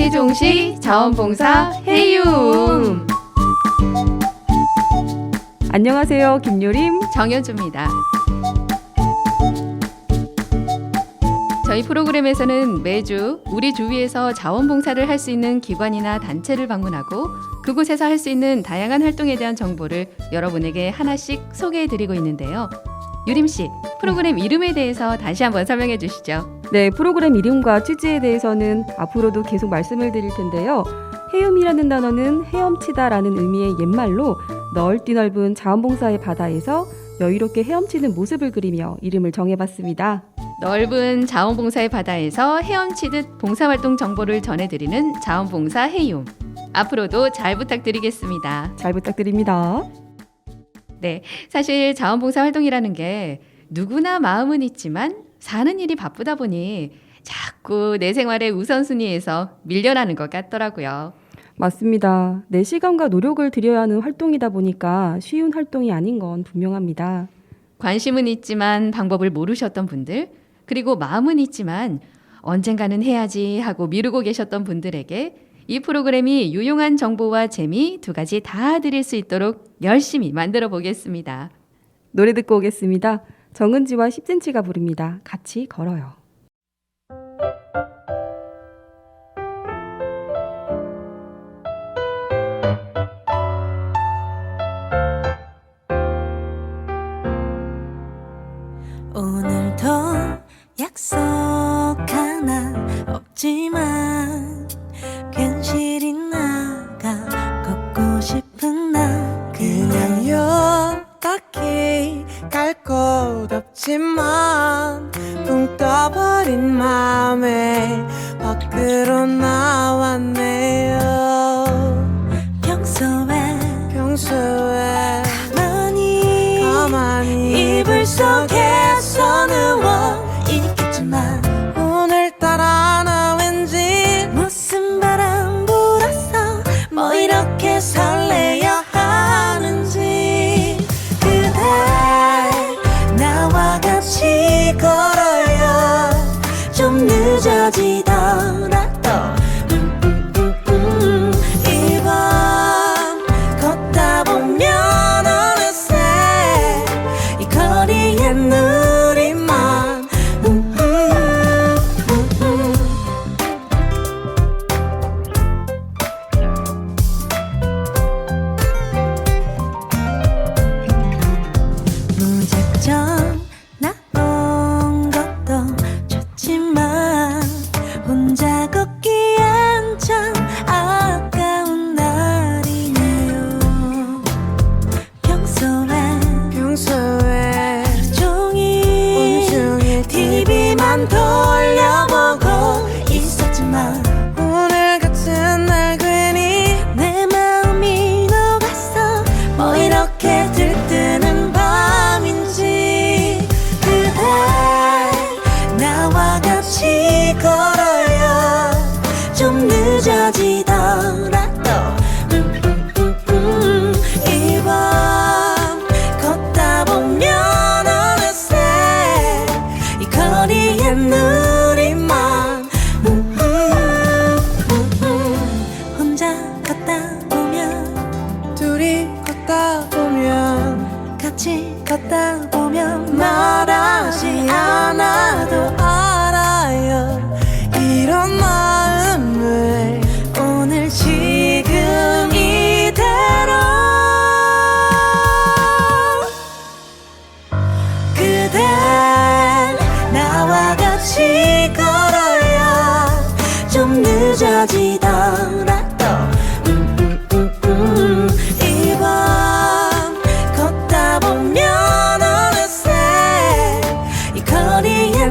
세종시 자원봉사 해움. 안녕하세요. 김요림, 정현주입니다. 저희 프로그램에서는 매주 우리 주위에서 자원봉사를 할 수 있는 기관이나 단체를 방문하고 그곳에서 할 수 있는 다양한 활동에 대한 정보를 여러분에게 하나씩 소개해드리고 있는데요. 유림 씨, 프로그램 이름에 대해서 다시 한번 설명해 주시죠. 네, 프로그램 이름과 취지에 대해서는 앞으로도 계속 말씀을 드릴 텐데요. 해움이라는 단어는 헤엄치다라는 의미의 옛말로 넓디 넓은 자원봉사의 바다에서 여유롭게 헤엄치는 모습을 그리며 이름을 정해봤습니다. 넓은 자원봉사의 바다에서 헤엄치듯 봉사활동 정보를 전해드리는 자원봉사 해움. 앞으로도 잘 부탁드리겠습니다. 잘 부탁드립니다. 네, 사실 자원봉사 활동이라는 게 누구나 마음은 있지만 사는 일이 바쁘다 보니 자꾸 내 생활의 우선순위에서 밀려나는 것 같더라고요. 맞습니다. 내 시간과 노력을 들여야 하는 활동이다 보니까 쉬운 활동이 아닌 건 분명합니다. 관심은 있지만 방법을 모르셨던 분들, 그리고 마음은 있지만 언젠가는 해야지 하고 미루고 계셨던 분들에게 이 프로그램이 유용한 정보와 재미 두 가지 다 드릴 수 있도록 열심히 만들어 보겠습니다. 노래 듣고 오겠습니다. 정은지와 10cm가 부릅니다. 같이 걸어요. 오늘도 약속 하나 없지만 괜시리 나가 걷고 싶은 나 그냥요 딱히 갈 곳 없지만 붕 떠버린 맘에 밖으로 나왔네요. 평소에 가만히 이불 속에서 누워 있겠지만 오늘따라 나 왠지 무슨 바람 불어서 뭐 이렇게 설레야 하는지 그대 나와 같이 걸어요. 좀 늦어지더라도 이 밤 걷다 보면 어느새 이 거리에 우리만 무작정 나온 것도 좋지만 혼자 걷기엔 참 아까운 날이네요. 평소에 온종일 TV만 돌려보고 있었지만 오늘 같은 날 괜히 내 마음이 녹았어. 뭐 이렇게 들뜨는 밤인지 그대 나와 같이 걸어요. 좀 늦어지더라도 이 밤 걷다 보면 어느새 이 거리에 우리만 혼자 걷다 보면 둘이 걷다 보면 같이 걷다 보면 말하지 않아도 알아요. 이런 마음을 오늘 지금 이대로 그댈 나와 같이 걸어요. 좀 늦어지더라도 이 밤 걷다 보면 어느새 이 거리에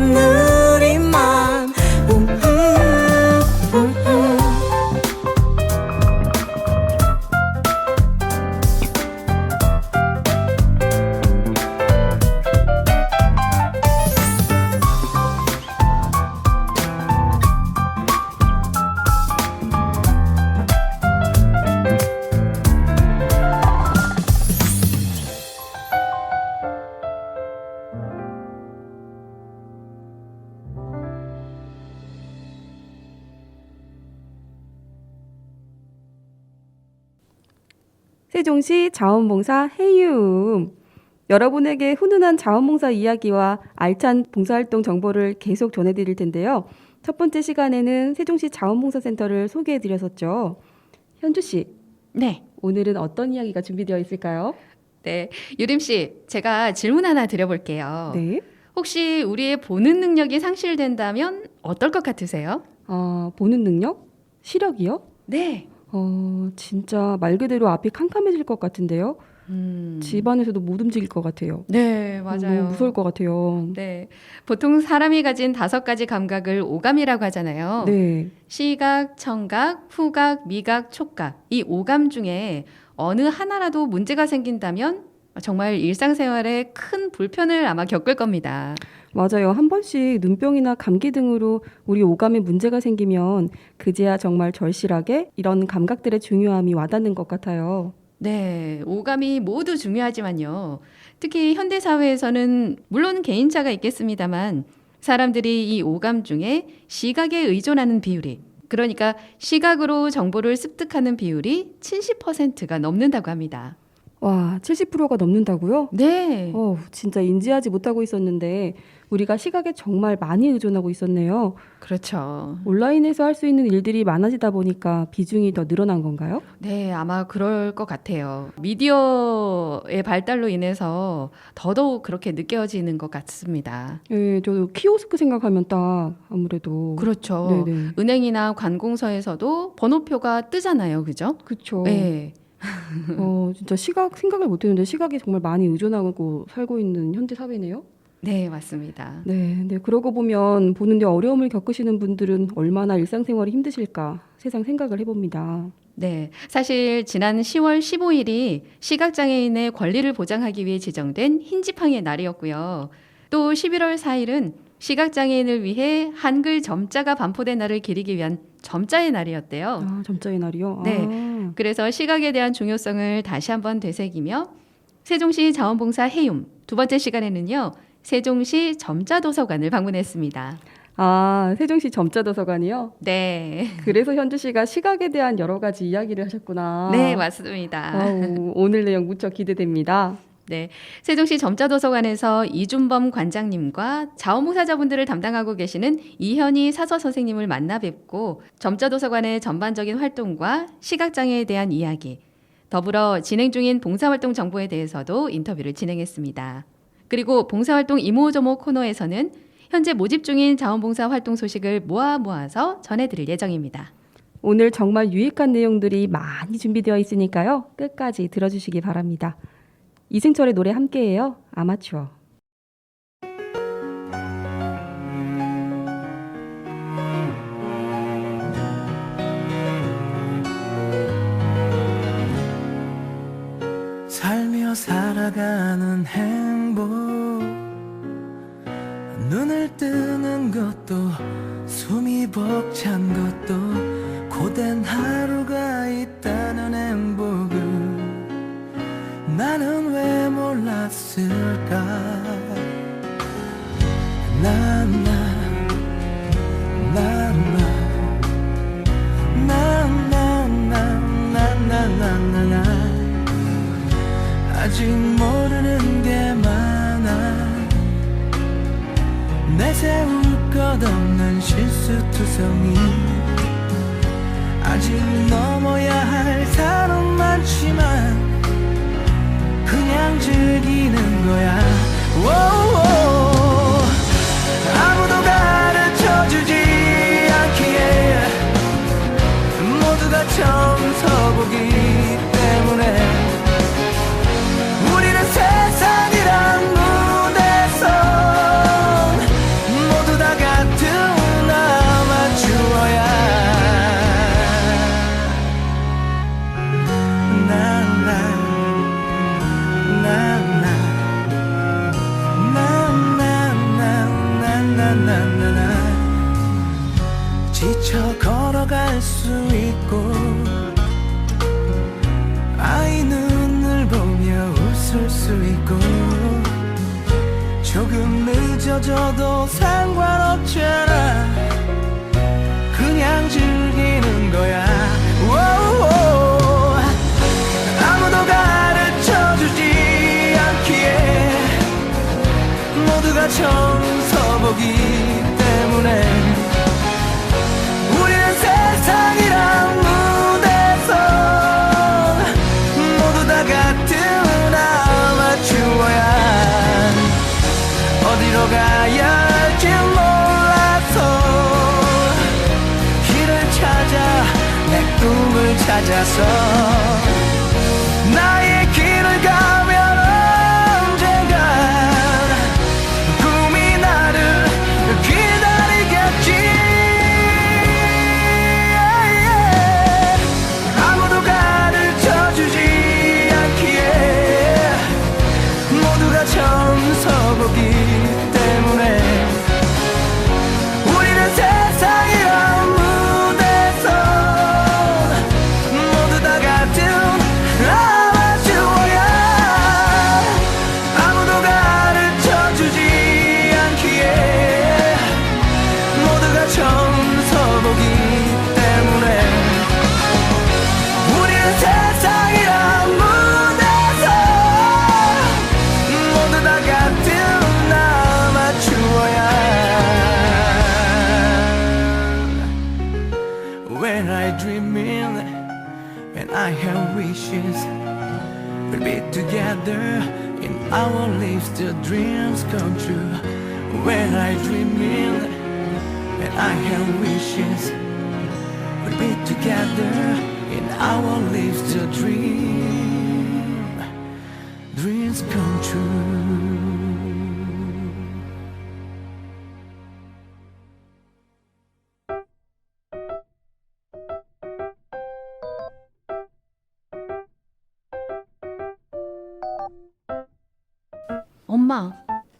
세종시 자원봉사 해움. 여러분에게 훈훈한 자원봉사 이야기와 알찬 봉사활동 정보를 계속 전해드릴 텐데요. 첫 번째 시간에는 세종시 자원봉사센터를 소개해드렸었죠. 현주 씨, 네. 오늘은 어떤 이야기가 준비되어 있을까요? 네. 유림 씨, 제가 질문 하나 드려볼게요. 네. 혹시 우리의 보는 능력이 상실된다면 어떨 것 같으세요? 보는 능력? 시력이요? 네. 진짜 말 그대로 앞이 캄캄해질 것 같은데요. 집안에서도 못 움직일 것 같아요. 네, 맞아요. 너무 무서울 것 같아요. 네. 보통 사람이 가진 5가지 감각을 오감이라고 하잖아요. 네. 시각, 청각, 후각, 미각, 촉각. 이 오감 중에 어느 하나라도 문제가 생긴다면 정말 일상생활에 큰 불편을 아마 겪을 겁니다. 맞아요. 한 번씩 눈병이나 감기 등으로 우리 오감에 문제가 생기면 그제야 정말 절실하게 이런 감각들의 중요함이 와닿는 것 같아요. 네, 오감이 모두 중요하지만요. 특히 현대사회에서는 물론 개인차가 있겠습니다만 사람들이 이 오감 중에 시각에 의존하는 비율이, 그러니까 시각으로 정보를 습득하는 비율이 70%가 넘는다고 합니다. 와, 70%가 넘는다고요? 네. 진짜 인지하지 못하고 있었는데 우리가 시각에 정말 많이 의존하고 있었네요. 그렇죠. 온라인에서 할 수 있는 일들이 많아지다 보니까 비중이 더 늘어난 건가요? 네, 아마 그럴 것 같아요. 미디어의 발달로 인해서 더더욱 그렇게 느껴지는 것 같습니다. 예, 저도 키오스크 생각하면 딱 아무래도 그렇죠. 네네. 은행이나 관공서에서도 번호표가 뜨잖아요. 그죠? 그렇죠. 네. 진짜 시각 생각을 못했는데 시각이 정말 많이 의존하고 살고 있는 현대 사회네요. 네, 맞습니다. 네, 그러고 보면 보는데 어려움을 겪으시는 분들은 얼마나 일상생활이 힘드실까 세상 생각을 해봅니다. 네, 사실 지난 10월 15일이 시각장애인의 권리를 보장하기 위해 지정된 흰지팡이의 날이었고요. 또 11월 4일은 시각장애인을 위해 한글 점자가 반포된 날을 기리기 위한 점자의 날이었대요. 점자의 날이요? 네. 그래서 시각에 대한 중요성을 다시 한번 되새기며 세종시 자원봉사 해움 두 번째 시간에는요. 세종시 점자도서관을 방문했습니다. 세종시 점자도서관이요? 네. 그래서 현주 씨가 시각에 대한 여러 가지 이야기를 하셨구나. 네, 맞습니다. 오늘 내용 무척 기대됩니다. 네, 세종시 점자도서관에서 이준범 관장님과 자원봉사자분들을 담당하고 계시는 이현희 사서 선생님을 만나 뵙고 점자도서관의 전반적인 활동과 시각장애에 대한 이야기, 더불어 진행 중인 봉사활동 정보에 대해서도 인터뷰를 진행했습니다. 그리고 봉사활동 이모저모 코너에서는 현재 모집 중인 자원봉사 활동 소식을 모아서 전해드릴 예정입니다. 오늘 정말 유익한 내용들이 많이 준비되어 있으니까요. 끝까지 들어주시기 바랍니다. 이승철의 노래 함께해요. 아마추어. 살며 살아가는 행복 눈을 뜨는 것도 숨이 벅찬 것도 고된 하루가 있다는 행복을 나는 왜 몰랐을까 아직 모르는 게 많아 내세울 것 없는 실수투성이 아직 넘어야 할 산은 많지만 그냥 즐기는 거야 오오. 아무도 가르쳐주지 않기에 모두가 처음 서보기 때문에 우리는 세상이란 무대에서 모두 다 같은 아마추어야 지쳐 걸어갈 수 있고 아이 눈을 보며 웃을 수 있고 조금 늦어져도 상관없잖아 그냥 즐기는 거야 오오. 아무도 모두가 청소보기 때문에 우리는 세상이란 무대에서 모두 다 같은 아마추어야. 어디로 가야 할지 몰라서 길을 찾아 내 꿈을 찾아서 나의 길을 가면 언젠가 꿈이 나를 기다리겠지. 아무도 가르쳐주지 않기에 모두가 청소보기 때문에 우리는 세상이란 무대에서 모두 다 같은 아마추어야. 아무도 가르쳐주지 않기에 모두가 청소보기 때문에 우리는 세상이란 무대에서 모두 다 같은 아마추어야. When I dreaming and I have wishes, we'll be together in our lives till dreams come true. When I dreaming and I have wishes, we'll be together in our lives till dreams come true. 엄마,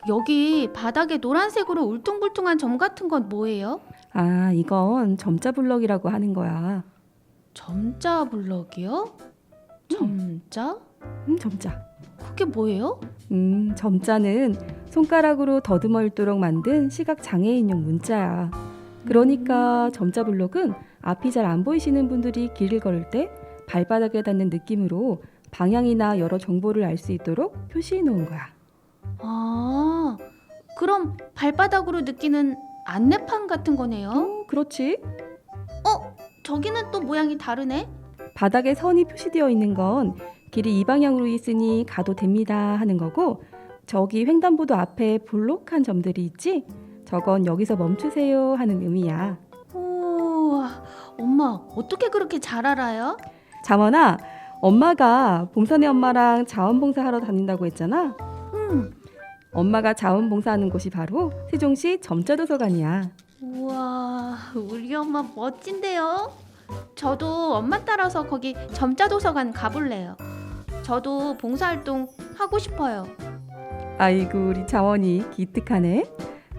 여기 바닥에 노란색으로 울퉁불퉁한 점 같은 건 뭐예요? 아, 이건 점자 블럭이라고 하는 거야. 점자 블럭이요? 점자? 점자. 그게 뭐예요? 점자는 손가락으로 더듬어 읽도록 만든 시각 장애인용 문자야. 그러니까 점자 블록은 앞이 잘 안 보이시는 분들이 길을 걸을 때 발바닥에 닿는 느낌으로 방향이나 여러 정보를 알 수 있도록 표시해 놓은 거야. 아, 그럼 발바닥으로 느끼는 안내판 같은 거네요? 그렇지. 저기는 또 모양이 다르네? 바닥에 선이 표시되어 있는 건 길이 이 방향으로 있으니 가도 됩니다 하는 거고, 저기 횡단보도 앞에 볼록한 점들이 있지? 저건 여기서 멈추세요 하는 의미야. 우와, 엄마 어떻게 그렇게 잘 알아요? 자원아, 엄마가 봉사네 엄마랑 자원봉사하러 다닌다고 했잖아. 엄마가 자원봉사하는 곳이 바로 세종시 점자도서관이야. 우와, 우리 엄마 멋진데요? 저도 엄마 따라서 거기 점자도서관 가볼래요. 저도 봉사활동 하고 싶어요. 아이고, 우리 자원이 기특하네.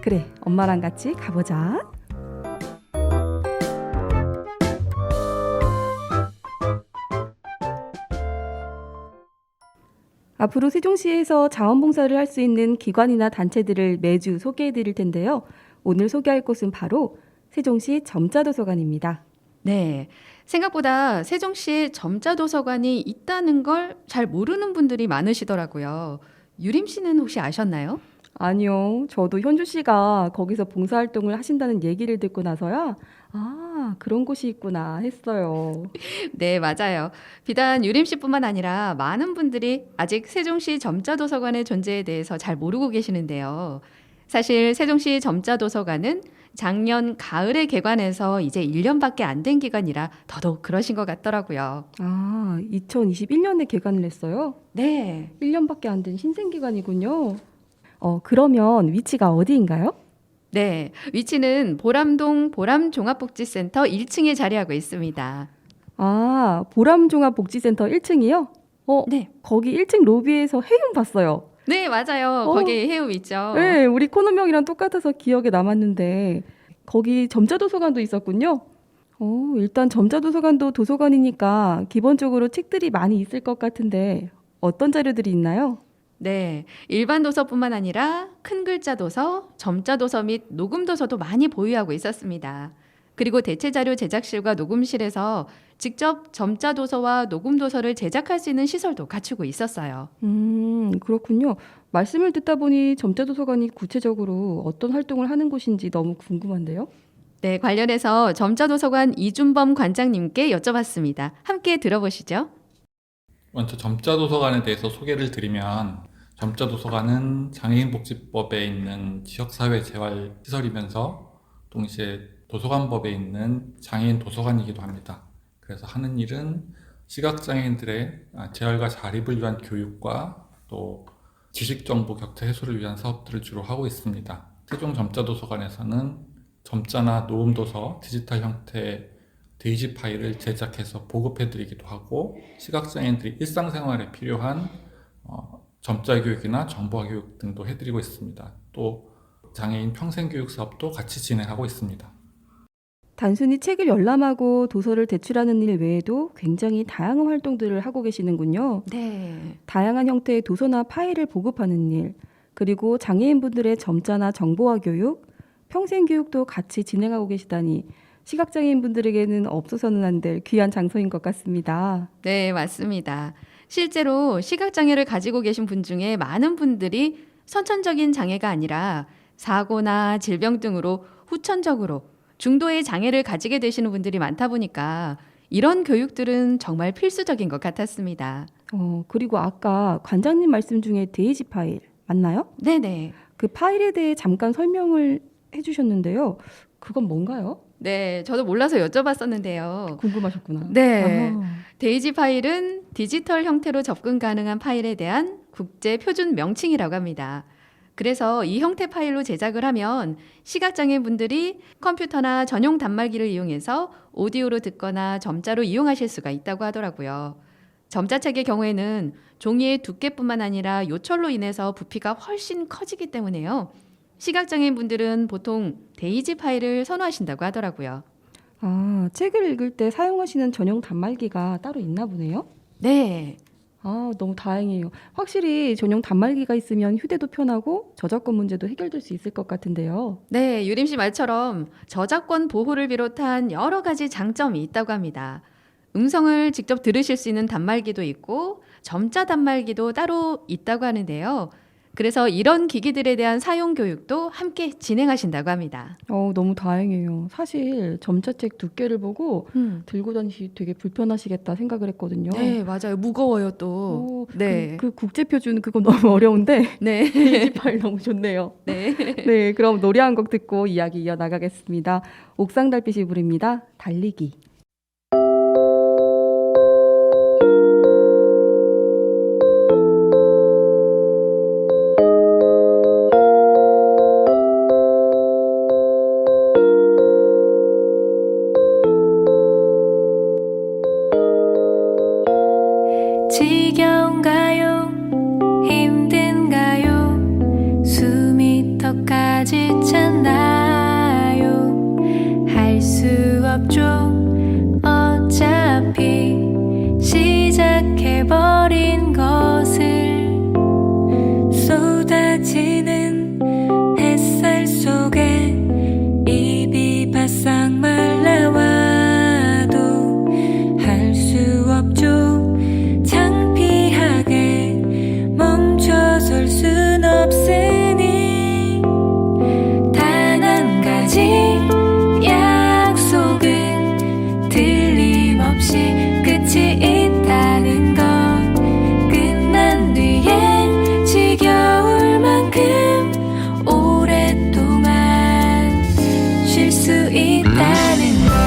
그래, 엄마랑 같이 가보자. 앞으로 세종시에서 자원봉사를 할 수 있는 기관이나 단체들을 매주 소개해 드릴 텐데요. 오늘 소개할 곳은 바로 세종시 점자도서관입니다. 네, 생각보다 세종시에 점자도서관이 있다는 걸 잘 모르는 분들이 많으시더라고요. 유림 씨는 혹시 아셨나요? 아니요, 저도 현주 씨가 거기서 봉사활동을 하신다는 얘기를 듣고 나서야 그런 곳이 있구나 했어요. 네, 맞아요. 비단 유림 씨뿐만 아니라 많은 분들이 아직 세종시 점자도서관의 존재에 대해서 잘 모르고 계시는데요. 사실 세종시 점자도서관은 작년 가을에 개관해서 이제 1년밖에 안 된 기간이라 더더욱 그러신 것 같더라고요. 2021년에 개관을 했어요? 네, 1년밖에 안 된 신생기관이군요. 그러면 위치가 어디인가요? 네, 위치는 보람동 보람종합복지센터 1층에 자리하고 있습니다. 보람종합복지센터 1층이요? 네. 거기 1층 로비에서 해움 봤어요. 네, 맞아요. 거기 해움 있죠. 네, 우리 코너명이랑 똑같아서 기억에 남았는데 거기 점자도서관도 있었군요. 일단 점자도서관도 도서관이니까 기본적으로 책들이 많이 있을 것 같은데 어떤 자료들이 있나요? 네, 일반 도서뿐만 아니라 큰 글자 도서, 점자 도서 및 녹음 도서도 많이 보유하고 있었습니다. 그리고 대체자료 제작실과 녹음실에서 직접 점자 도서와 녹음 도서를 제작할 수 있는 시설도 갖추고 있었어요. 그렇군요. 말씀을 듣다 보니 점자도서관이 구체적으로 어떤 활동을 하는 곳인지 너무 궁금한데요. 네, 관련해서 점자도서관 이준범 관장님께 여쭤봤습니다. 함께 들어보시죠. 먼저 점자도서관에 대해서 소개를 드리면 점자도서관은 장애인복지법에 있는 지역사회 재활시설이면서 동시에 도서관법에 있는 장애인 도서관이기도 합니다. 그래서 하는 일은 시각장애인들의 재활과 자립을 위한 교육과 또 지식정보 격차 해소를 위한 사업들을 주로 하고 있습니다. 세종점자도서관에서는 점자나 녹음도서, 디지털 형태의 데이지 파일을 제작해서 보급해드리기도 하고 시각장애인들이 일상생활에 필요한 점자 교육이나 정보화 교육 등도 해드리고 있습니다. 또 장애인 평생교육 사업도 같이 진행하고 있습니다. 단순히 책을 열람하고 도서를 대출하는 일 외에도 굉장히 다양한 활동들을 하고 계시는군요. 네. 다양한 형태의 도서나 파일을 보급하는 일, 그리고 장애인분들의 점자나 정보화 교육, 평생 교육도 같이 진행하고 계시다니 시각장애인분들에게는 없어서는 안 될 귀한 장소인 것 같습니다. 네, 맞습니다. 실제로 시각장애를 가지고 계신 분 중에 많은 분들이 선천적인 장애가 아니라 사고나 질병 등으로 후천적으로 중도의 장애를 가지게 되시는 분들이 많다 보니까 이런 교육들은 정말 필수적인 것 같았습니다. 그리고 아까 관장님 말씀 중에 데이지 파일 맞나요? 네네. 그 파일에 대해 잠깐 설명을 해주셨는데요. 그건 뭔가요? 네, 저도 몰라서 여쭤봤었는데요. 궁금하셨구나. 네. 아하. 데이지 파일은 디지털 형태로 접근 가능한 파일에 대한 국제 표준 명칭이라고 합니다. 그래서 이 형태 파일로 제작을 하면 시각장애인 분들이 컴퓨터나 전용 단말기를 이용해서 오디오로 듣거나 점자로 이용하실 수가 있다고 하더라고요. 점자책의 경우에는 종이의 두께뿐만 아니라 요철로 인해서 부피가 훨씬 커지기 때문에요. 시각장애인 분들은 보통 데이지 파일을 선호하신다고 하더라고요. 책을 읽을 때 사용하시는 전용 단말기가 따로 있나 보네요. 네. 너무 다행이에요. 확실히 전용 단말기가 있으면 휴대도 편하고 저작권 문제도 해결될 수 있을 것 같은데요. 네, 유림 씨 말처럼 저작권 보호를 비롯한 여러 가지 장점이 있다고 합니다. 음성을 직접 들으실 수 있는 단말기도 있고 점자 단말기도 따로 있다고 하는데요. 그래서 이런 기기들에 대한 사용 교육도 함께 진행하신다고 합니다. 너무 다행이에요. 사실 점자책 두께를 보고 들고 다니시 되게 불편하시겠다 생각을 했거든요. 네, 맞아요. 무거워요 또. 네. 그 국제 표준 그거 너무 어려운데 네. 데이지 파일 너무 좋네요. 네. 네, 그럼 노래 한 곡 듣고 이야기 이어나가겠습니다. 옥상달빛이 부릅니다. 달리기. 지겨운가요? 힘든가요? 숨이 턱까지 찼나요? 할 수 없죠. 어차피 시작해버린 것을 쏟아지는 햇살 속에 입이 바싹 말라와도 할 수 없죠. 멈춰설 순 없으니 단 한 가지 약속은 틀림없이 끝이 있다는 것. 끝난 뒤에 지겨울 만큼 오랫동안 쉴 수 있다는 것.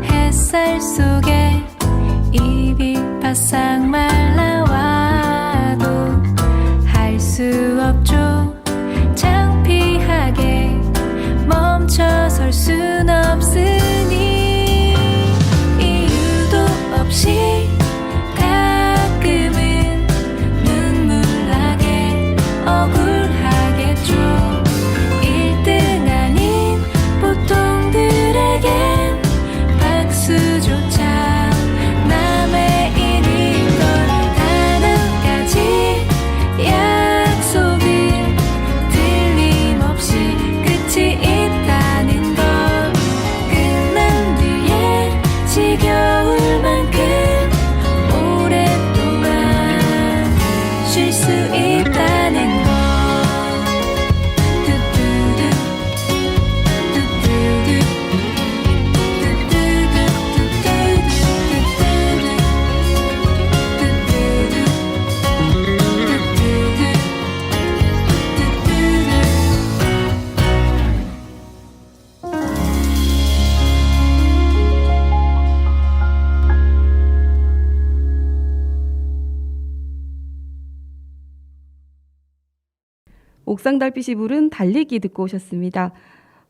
햇살 속에 입이 바싹 말라와도 할 수 없죠. 창피하게 멈춰설 순 없으니 이유도 없이 가끔은 눈물 나게 억울하겠죠. 옥상 달빛이 부른 달리기 듣고 오셨습니다.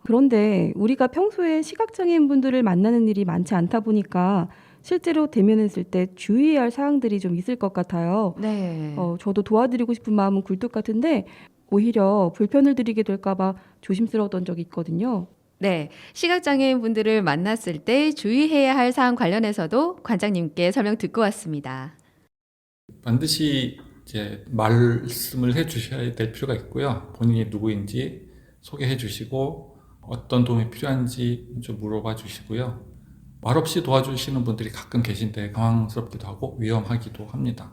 그런데 우리가 평소에 시각장애인 분들을 만나는 일이 많지 않다 보니까 실제로 대면했을 때 주의해야 할 사항들이 좀 있을 것 같아요. 네. 저도 도와드리고 싶은 마음은 굴뚝 같은데 오히려 불편을 드리게 될까봐 조심스러웠던 적이 있거든요. 네, 시각장애인 분들을 만났을 때 주의해야 할 사항 관련해서도 관장님께 설명 듣고 왔습니다. 반드시 이제 말씀을 해 주셔야 될 필요가 있고요. 본인이 누구인지 소개해 주시고 어떤 도움이 필요한지 좀 물어봐 주시고요. 말없이 도와주시는 분들이 가끔 계신데 당황스럽기도 하고 위험하기도 합니다.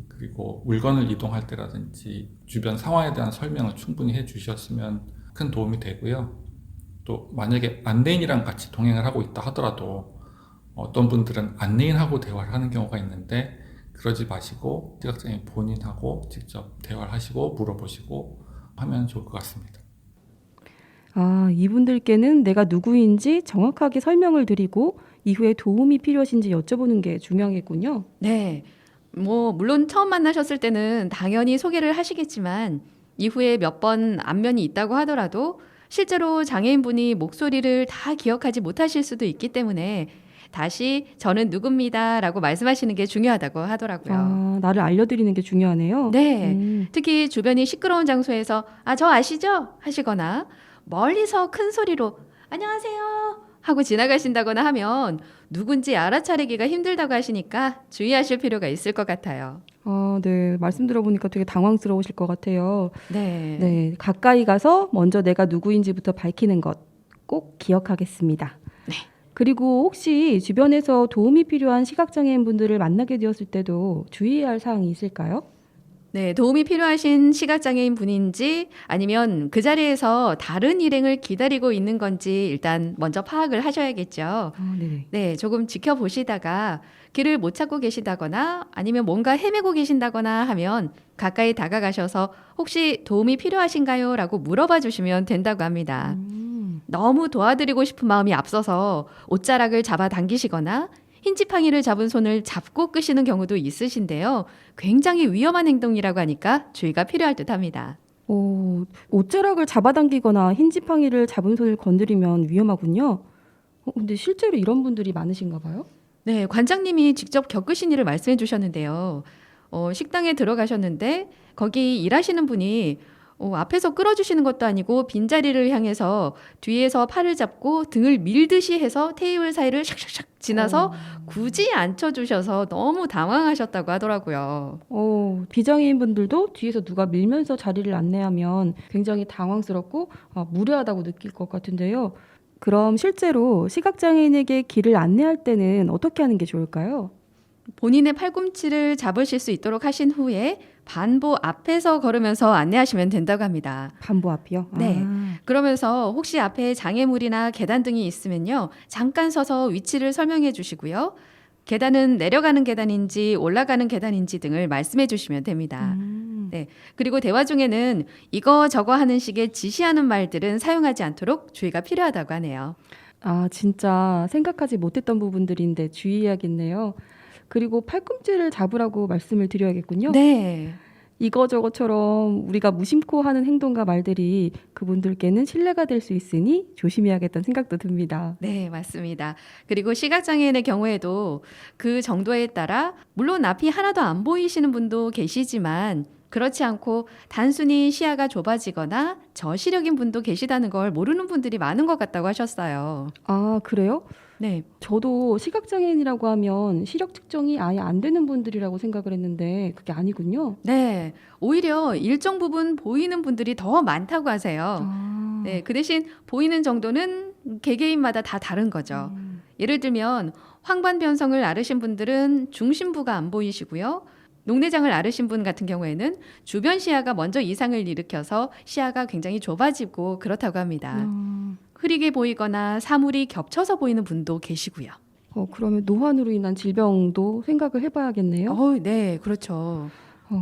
그리고 물건을 이동할 때라든지 주변 상황에 대한 설명을 충분히 해 주셨으면 큰 도움이 되고요. 또 만약에 안내인이랑 같이 동행을 하고 있다 하더라도 어떤 분들은 안내인하고 대화를 하는 경우가 있는데 그러지 마시고 시각장애인 본인하고 직접 대화를 하시고 물어보시고 하면 좋을 것 같습니다. 이분들께는 내가 누구인지 정확하게 설명을 드리고 이후에 도움이 필요하신지 여쭤보는 게 중요하겠군요. 네, 물론 처음 만나셨을 때는 당연히 소개를 하시겠지만 이후에 몇 번 안면이 있다고 하더라도 실제로 장애인분이 목소리를 다 기억하지 못하실 수도 있기 때문에 다시 저는 누굽니다 라고 말씀하시는 게 중요하다고 하더라고요. 나를 알려드리는 게 중요하네요. 네, 특히 주변이 시끄러운 장소에서 저 아시죠? 하시거나 멀리서 큰 소리로 안녕하세요 하고 지나가신다거나 하면 누군지 알아차리기가 힘들다고 하시니까 주의하실 필요가 있을 것 같아요. 네. 말씀 들어보니까 되게 당황스러우실 것 같아요. 네. 네. 가까이 가서 먼저 내가 누구인지부터 밝히는 것 꼭 기억하겠습니다. 네. 그리고 혹시 주변에서 도움이 필요한 시각장애인 분들을 만나게 되었을 때도 주의해야 할 사항이 있을까요? 네, 도움이 필요하신 시각장애인 분인지 아니면 그 자리에서 다른 일행을 기다리고 있는 건지 일단 먼저 파악을 하셔야겠죠. 네네. 네, 조금 지켜보시다가 길을 못 찾고 계시다거나 아니면 뭔가 헤매고 계신다거나 하면 가까이 다가가셔서 혹시 도움이 필요하신가요? 라고 물어봐 주시면 된다고 합니다. 너무 도와드리고 싶은 마음이 앞서서 옷자락을 잡아 당기시거나 흰지팡이를 잡은 손을 잡고 끄시는 경우도 있으신데요. 굉장히 위험한 행동이라고 하니까 주의가 필요할 듯합니다. 옷자락을 잡아당기거나 흰지팡이를 잡은 손을 건드리면 위험하군요. 근데 실제로 이런 분들이 많으신가 봐요? 네, 관장님이 직접 겪으신 일을 말씀해 주셨는데요. 식당에 들어가셨는데 거기 일하시는 분이 앞에서 끌어주시는 것도 아니고 빈자리를 향해서 뒤에서 팔을 잡고 등을 밀듯이 해서 테이블 사이를 샥샥샥 지나서 굳이 앉혀주셔서 너무 당황하셨다고 하더라고요. 비장애인 분들도 뒤에서 누가 밀면서 자리를 안내하면 굉장히 당황스럽고 무례하다고 느낄 것 같은데요. 그럼 실제로 시각장애인에게 길을 안내할 때는 어떻게 하는 게 좋을까요? 본인의 팔꿈치를 잡으실 수 있도록 하신 후에 반보 앞에서 걸으면서 안내하시면 된다고 합니다. 반보 앞이요? 네. 그러면서 혹시 앞에 장애물이나 계단 등이 있으면요. 잠깐 서서 위치를 설명해 주시고요. 계단은 내려가는 계단인지 올라가는 계단인지 등을 말씀해 주시면 됩니다. 네. 그리고 대화 중에는 이거 저거 하는 식의 지시하는 말들은 사용하지 않도록 주의가 필요하다고 하네요. 진짜 생각하지 못했던 부분들인데 주의해야겠네요. 그리고 팔꿈치를 잡으라고 말씀을 드려야겠군요. 네. 이거저거처럼 우리가 무심코 하는 행동과 말들이 그분들께는 신뢰가 될 수 있으니 조심해야겠다는 생각도 듭니다. 네, 맞습니다. 그리고 시각장애인의 경우에도 그 정도에 따라 물론 앞이 하나도 안 보이시는 분도 계시지만 그렇지 않고 단순히 시야가 좁아지거나 저시력인 분도 계시다는 걸 모르는 분들이 많은 것 같다고 하셨어요. 그래요? 네. 저도 시각장애인이라고 하면 시력 측정이 아예 안 되는 분들이라고 생각을 했는데 그게 아니군요. 네. 오히려 일정 부분 보이는 분들이 더 많다고 하세요. 네. 그 대신 보이는 정도는 개개인마다 다 다른 거죠. 예를 들면 황반 변성을 앓으신 분들은 중심부가 안 보이시고요. 녹내장을 앓으신 분 같은 경우에는 주변 시야가 먼저 이상을 일으켜서 시야가 굉장히 좁아지고 그렇다고 합니다. 흐리게 보이거나 사물이 겹쳐서 보이는 분도 계시고요. 그러면 노환으로 인한 질병도 생각을 해봐야겠네요. 네, 그렇죠.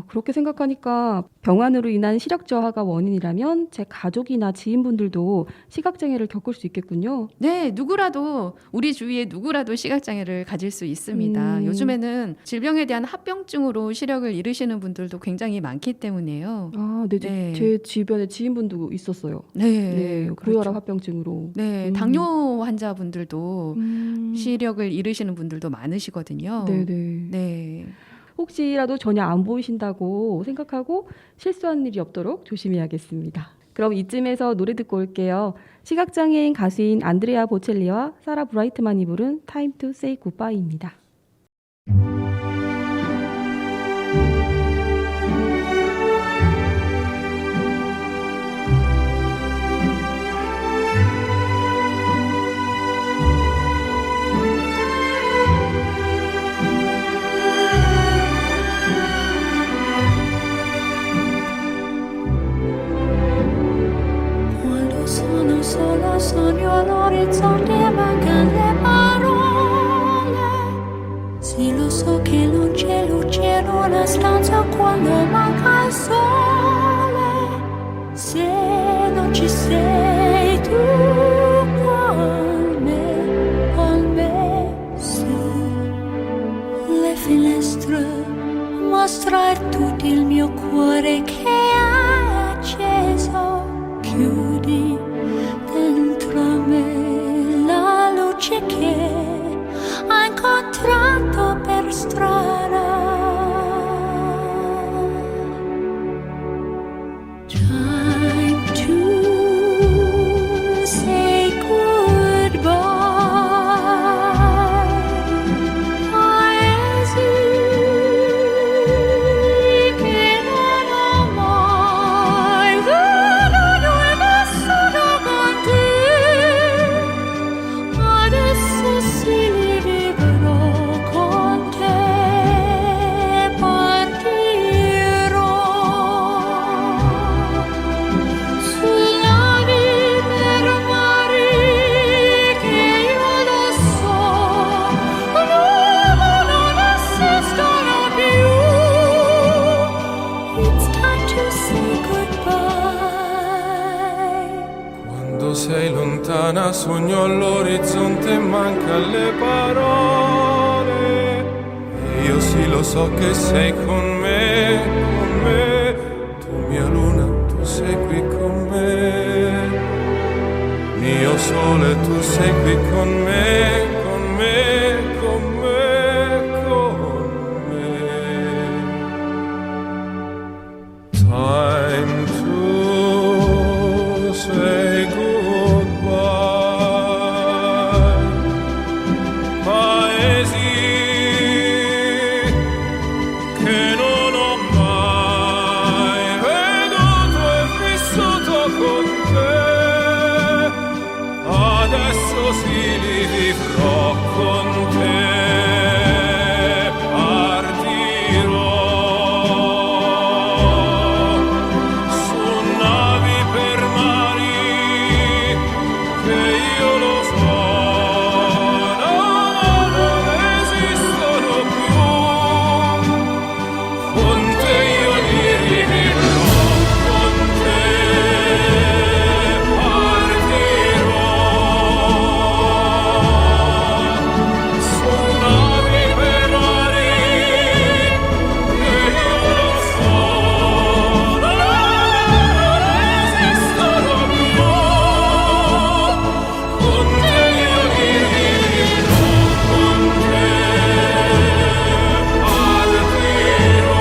그렇게 생각하니까 병환으로 인한 시력 저하가 원인이라면 제 가족이나 지인분들도 시각장애를 겪을 수 있겠군요. 네, 누구라도 우리 주위에 누구라도 시각장애를 가질 수 있습니다. 요즘에는 질병에 대한 합병증으로 시력을 잃으시는 분들도 굉장히 많기 때문에요. 네, 네. 제 주변에 지인분도 있었어요. 네, 네, 그렇죠. 고혈압 합병증으로. 네, 당뇨 환자분들도 음. 시력을 잃으시는 분들도 많으시거든요. 네네. 네. 혹시라도 전혀 안 보이신다고 생각하고 실수하는 일이 없도록 조심해야겠습니다. 그럼 이쯤에서 노래 듣고 올게요. 시각장애인 가수인 안드레아 보첼리와 사라 브라이트만이 부른 Time to Say Goodbye입니다. Quando sono solo sogno all'orizzonte e mancano le parole. Sì, lo so che non c'è luce in una stanza quando manca il sole. Se non ci sei tu con me, sì. Le finestre mostrar tutto il mio cuore che è acceso. Chiudi dentro me la luce che ho incontrato per strada. Time to say goodbye. Paesi che non ho mai veduto e vissuto con te. Adesso sì li vivrò con te. Partirò su navi per mari che io lo so non esistono più. It's time to say goodbye. Quando sei lontana sogno all'orizzonte e manca le parole. E io sì lo so che sei con me, con me. Tu mia luna, tu sei qui con me. Mio sole, tu sei qui con me, con me, con me, con me. Time to say goodbye. Paesi che non ho mai veduto e vissuto con te. Adesso sì li vivrò con te. Partirò su navi per mari che io lo so non esistono più. Con te io li vivrò, con te partirò su navi per mari che io lo so non esistono più. Con te io li vivrò, con te partirò.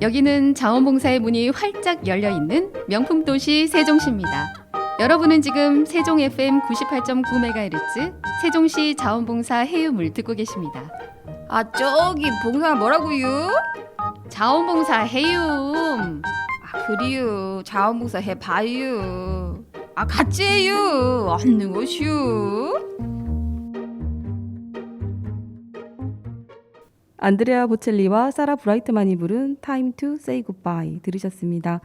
여기는 자원봉사의 문이 활짝 열려 있는 명품 도시 세종시입니다. 여러분은 지금 세종 FM 98.9MHz 세종시 자원봉사 해유물 듣고 계십니다. 아 저기 봉사 뭐라고요? 자원봉사 해움. 아 그리요 자원봉사 해봐요. 아 같이 해요. 얻는 것이요. 안드레아 보첼리와 사라 브라이트만이 부른 Time to Say Goodbye 들으셨습니다.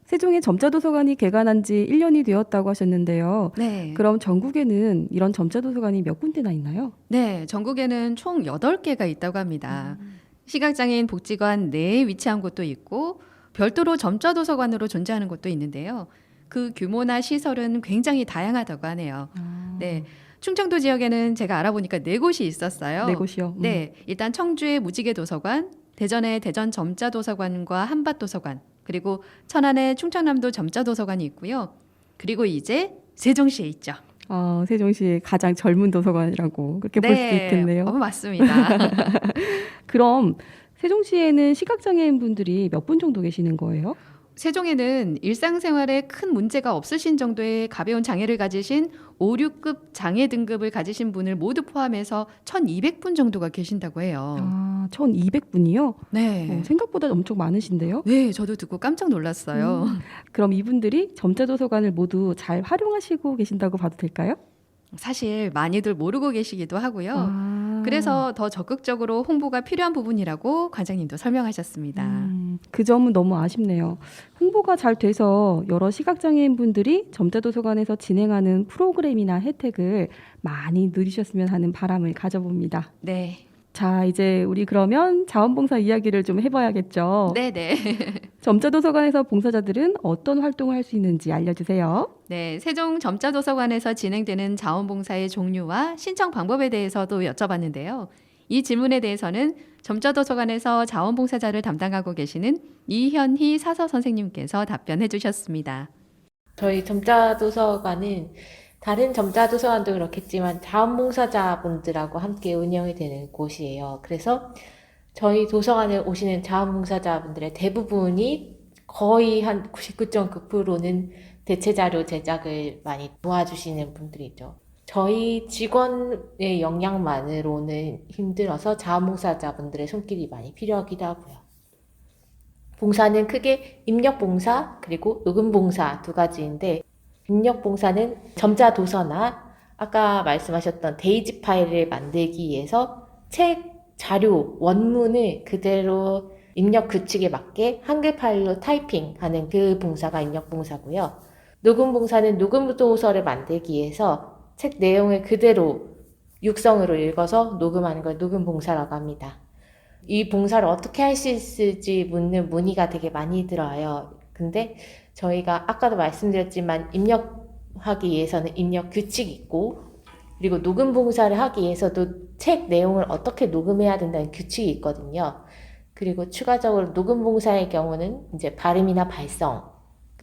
세종의 점자도서관이 개관한 지 1년이 되었다고 하셨는데요. 네. 그럼 전국에는 이런 점자도서관이 몇 군데나 있나요? 네, 전국에는 총 8개가 있다고 합니다. 시각장애인 복지관 내에 위치한 곳도 있고 별도로 점자도서관으로 존재하는 곳도 있는데요. 그 규모나 시설은 굉장히 다양하다고 하네요. 네, 충청도 지역에는 제가 알아보니까 4곳이 있었어요. 4곳이요? 네, 일단 청주의 무지개 도서관, 대전의 대전 점자도서관과 한밭도서관, 그리고 천안의 충청남도 점자도서관이 있고요. 그리고 이제 세종시에 있죠. 세종시의 가장 젊은 도서관이라고 그렇게 볼 수 있겠네요. 맞습니다. 그럼 세종시에는 시각장애인 분들이 몇 분 정도 계시는 거예요? 세종에는 일상생활에 큰 문제가 없으신 정도의 가벼운 장애를 가지신 5, 6급 장애 등급을 가지신 분을 모두 포함해서 1,200분 정도가 계신다고 해요. 1,200분이요? 네. 생각보다 엄청 많으신데요? 네, 저도 듣고 깜짝 놀랐어요. 그럼 이분들이 점자도서관을 모두 잘 활용하시고 계신다고 봐도 될까요? 사실 많이들 모르고 계시기도 하고요. 그래서 더 적극적으로 홍보가 필요한 부분이라고 관장님도 설명하셨습니다. 그 점은 너무 아쉽네요. 홍보가 잘 돼서 여러 시각장애인 분들이 점자도서관에서 진행하는 프로그램이나 혜택을 많이 누리셨으면 하는 바람을 가져봅니다. 네. 자, 이제 우리 그러면 자원봉사 이야기를 좀 해봐야겠죠. 네네. 점자도서관에서 봉사자들은 어떤 활동을 할 수 있는지 알려주세요. 네, 세종 점자도서관에서 진행되는 자원봉사의 종류와 신청 방법에 대해서도 여쭤봤는데요. 이 질문에 대해서는 점자도서관에서 자원봉사자를 담당하고 계시는 이현희 사서 선생님께서 답변해 주셨습니다. 저희 점자도서관은 다른 점자도서관도 그렇겠지만 자원봉사자분들하고 함께 운영이 되는 곳이에요. 그래서 저희 도서관에 오시는 자원봉사자분들의 대부분이 거의 한 99.9%는 대체자료 제작을 많이 도와주시는 분들이죠. 저희 직원의 역량만으로는 힘들어서 자원봉사자분들의 손길이 많이 필요하기도 하고요. 봉사는 크게 입력봉사 그리고 녹음봉사 2가지인데 입력봉사는 점자도서나 아까 말씀하셨던 데이지 파일을 만들기 위해서 책, 자료, 원문을 그대로 입력 규칙에 맞게 한글 파일로 타이핑하는 그 봉사가 입력봉사고요. 녹음봉사는 녹음 도서를 만들기 위해서 책 내용을 그대로 육성으로 읽어서 녹음하는 걸 녹음봉사라고 합니다. 이 봉사를 어떻게 할 수 있을지 묻는 문의가 되게 많이 들어요. 근데 저희가 아까도 말씀드렸지만 입력하기 위해서는 입력 규칙이 있고 그리고 녹음 봉사를 하기 위해서도 책 내용을 어떻게 녹음해야 된다는 규칙이 있거든요. 그리고 추가적으로 녹음 봉사의 경우는 이제 발음이나 발성,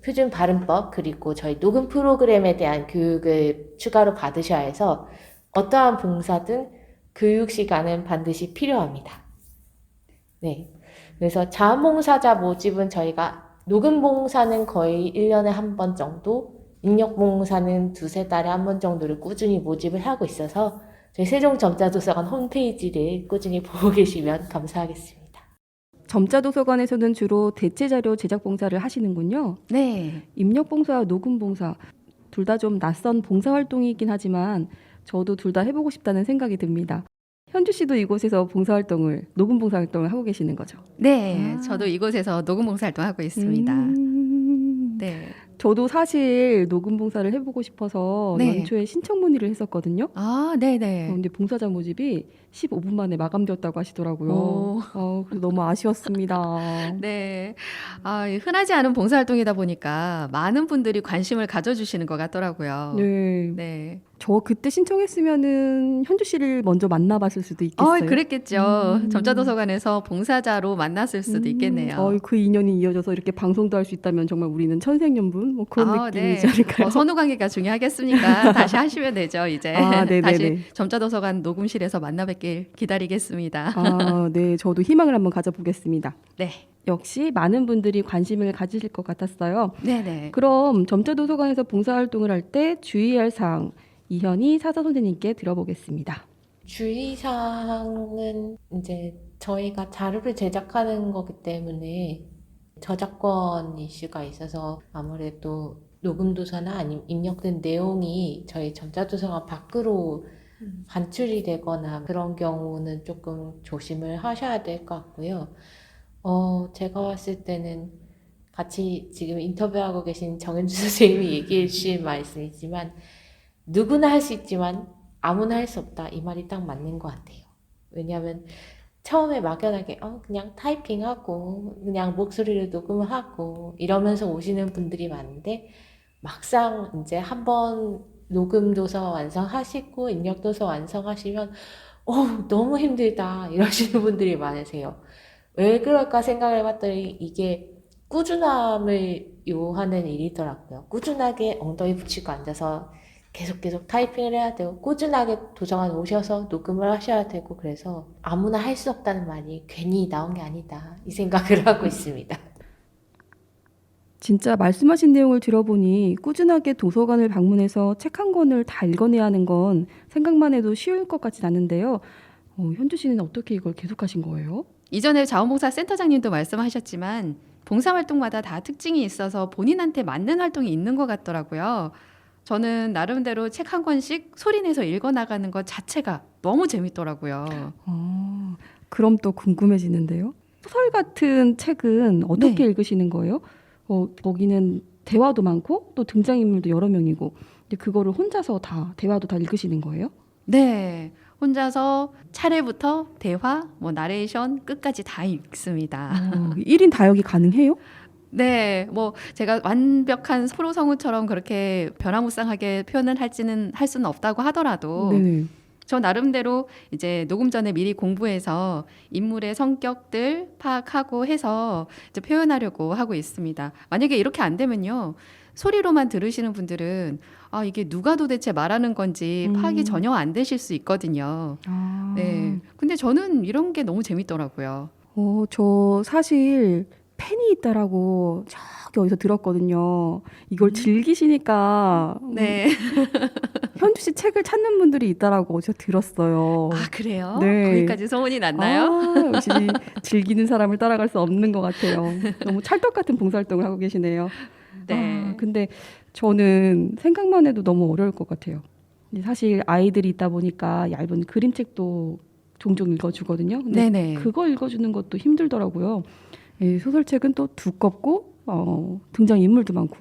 표준 발음법 그리고 저희 녹음 프로그램에 대한 교육을 추가로 받으셔야 해서 어떠한 봉사든 교육 시간은 반드시 필요합니다. 네. 그래서 자원봉사자 모집은 저희가 녹음봉사는 거의 1년에 한 번 정도, 입력봉사는 2-3달에 한 번 정도를 꾸준히 모집을 하고 있어서 저희 세종점자도서관 홈페이지를 꾸준히 보고 계시면 감사하겠습니다. 점자도서관에서는 주로 대체자료 제작 봉사를 하시는군요. 네. 입력봉사와 녹음봉사 둘 다 좀 낯선 봉사활동이긴 하지만 저도 둘 다 해보고 싶다는 생각이 듭니다. 현주 씨도 이곳에서 봉사활동을, 녹음 봉사활동을 하고 계시는 거죠? 네, 저도 이곳에서 녹음 봉사활동 하고 있습니다. 네. 저도 사실 녹음 봉사를 해보고 싶어서 네. 연초에 신청 문의를 했었거든요. 네네. 근데 봉사자 모집이 15분 만에 마감되었다고 하시더라고요. 오. 그래서 너무 아쉬웠습니다. 네. 흔하지 않은 봉사활동이다 보니까 많은 분들이 관심을 가져주시는 것 같더라고요. 네. 네. 저 그때 신청했으면은 현주 씨를 먼저 만나봤을 수도 있겠어요. 그랬겠죠. 점자도서관에서 봉사자로 만났을 수도 있겠네요. 그 인연이 이어져서 이렇게 방송도 할 수 있다면 정말 우리는 천생연분 뭐 그런 느낌이지 않을까요? 선후 관계가 중요하겠습니까? 다시 하시면 되죠, 이제. 네네네. 다시 점자도서관 녹음실에서 만나 뵙길 기다리겠습니다. 네. 저도 희망을 한번 가져보겠습니다. 네. 역시 많은 분들이 관심을 가지실 것 같았어요. 네네. 그럼 점자도서관에서 봉사활동을 할 때 주의할 사항 이현희 사서 선생님께 들어보겠습니다. 주의사항은 이제 저희가 자료를 제작하는 거기 때문에 저작권 이슈가 있어서 아무래도 녹음도서나 아니면 입력된 내용이 저희 점자도서관 밖으로 반출이 되거나 그런 경우는 조금 조심을 하셔야 될 것 같고요. 제가 봤을 때는 같이 지금 인터뷰하고 계신 정현주 선생님이 얘기해 주신 말씀이지만 누구나 할 수 있지만 아무나 할 수 없다. 이 말이 딱 맞는 것 같아요. 왜냐하면 처음에 막연하게 그냥 타이핑하고 그냥 목소리를 녹음하고 이러면서 오시는 분들이 많은데 막상 이제 한번 녹음도서 완성하시고 입력도서 완성하시면 너무 힘들다 이러시는 분들이 많으세요. 왜 그럴까 생각을 해봤더니 이게 꾸준함을 요하는 일이더라고요. 꾸준하게 엉덩이 붙이고 앉아서 계속 타이핑을 해야 되고 꾸준하게 도서관 오셔서 녹음을 하셔야 되고 그래서 아무나 할 수 없다는 말이 괜히 나온 게 아니다 이 생각을 하고 있습니다. 진짜 말씀하신 내용을 들어보니 꾸준하게 도서관을 방문해서 책 한 권을 다 읽어내야 하는 건 생각만 해도 쉬울 것 같진 않은데요. 현주 씨는 어떻게 이걸 계속하신 거예요? 이전에 자원봉사 센터장님도 말씀하셨지만 봉사활동마다 다 특징이 있어서 본인한테 맞는 활동이 있는 것 같더라고요. 저는 나름대로 책 한 권씩 소리내서 읽어나가는 것 자체가 너무 재밌더라고요. 그럼 또 궁금해지는데요. 소설 같은 책은 어떻게 읽으시는 거예요? 거기는 대화도 많고 또 등장인물도 여러 명이고 근데 그거를 혼자서 대화도 다 읽으시는 거예요? 네. 혼자서 차례부터 대화, 나레이션 끝까지 다 읽습니다. 1인 다역이 가능해요? 네, 제가 완벽한 프로 성우처럼 그렇게 변화무쌍하게 표현을 할 수는 없다고 하더라도 네. 저 나름대로 이제 녹음 전에 미리 공부해서 인물의 성격들 파악하고 해서 이제 표현하려고 하고 있습니다. 만약에 이렇게 안 되면요. 소리로만 들으시는 분들은 이게 누가 도대체 말하는 건지 파악이 전혀 안 되실 수 있거든요. 네. 근데 저는 이런 게 너무 재밌더라고요. 저 사실 팬이 있다라고 저기 어디서 들었거든요. 이걸 즐기시니까 네. 현주 씨 책을 찾는 분들이 있다라고 어디서 들었어요. 아, 그래요? 네. 거기까지 소문이 났나요? 역시 즐기는 사람을 따라갈 수 없는 것 같아요. 너무 찰떡 같은 봉사활동을 하고 계시네요. 네. 근데 저는 생각만 해도 너무 어려울 것 같아요. 사실 아이들이 있다 보니까 얇은 그림책도 종종 읽어주거든요. 근데 네네. 그거 읽어주는 것도 힘들더라고요. 소설책은 또 두껍고 등장인물도 많고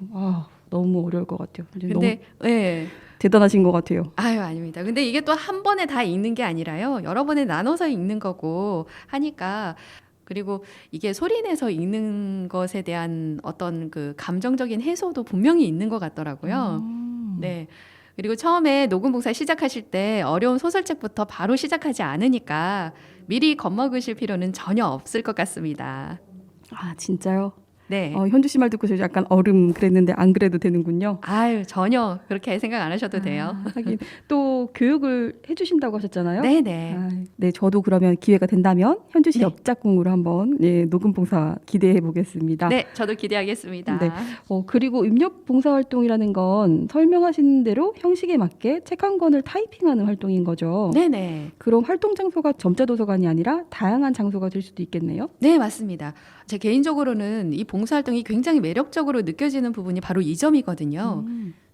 너무 어려울 것 같아요. 너무 근데 네. 대단하신 것 같아요. 아닙니다. 근데 이게 또 한 번에 다 읽는 게 아니라요. 여러 번에 나눠서 읽는 거고 하니까 그리고 이게 소리내서 읽는 것에 대한 어떤 그 감정적인 해소도 분명히 있는 것 같더라고요. 네. 그리고 처음에 녹음봉사 시작하실 때 어려운 소설책부터 바로 시작하지 않으니까 미리 겁먹으실 필요는 전혀 없을 것 같습니다. 진짜요? 네. 현주 씨 말 듣고 저 약간 얼음 그랬는데 안 그래도 되는군요. 전혀 그렇게 생각 안 하셔도 돼요. 하긴 또 교육을 해주신다고 하셨잖아요. 네네. 네, 저도 그러면 기회가 된다면 현주 씨 네. 옆작공으로 한번 녹음봉사 기대해 보겠습니다. 네, 저도 기대하겠습니다. 네. 그리고 입력 봉사활동이라는 건 설명하신 대로 형식에 맞게 책 한 권을 타이핑하는 활동인 거죠. 네네. 그럼 활동 장소가 점자도서관이 아니라 다양한 장소가 될 수도 있겠네요. 네, 맞습니다. 제 개인적으로는 이 봉사활동이 굉장히 매력적으로 느껴지는 부분이 바로 이 점이거든요.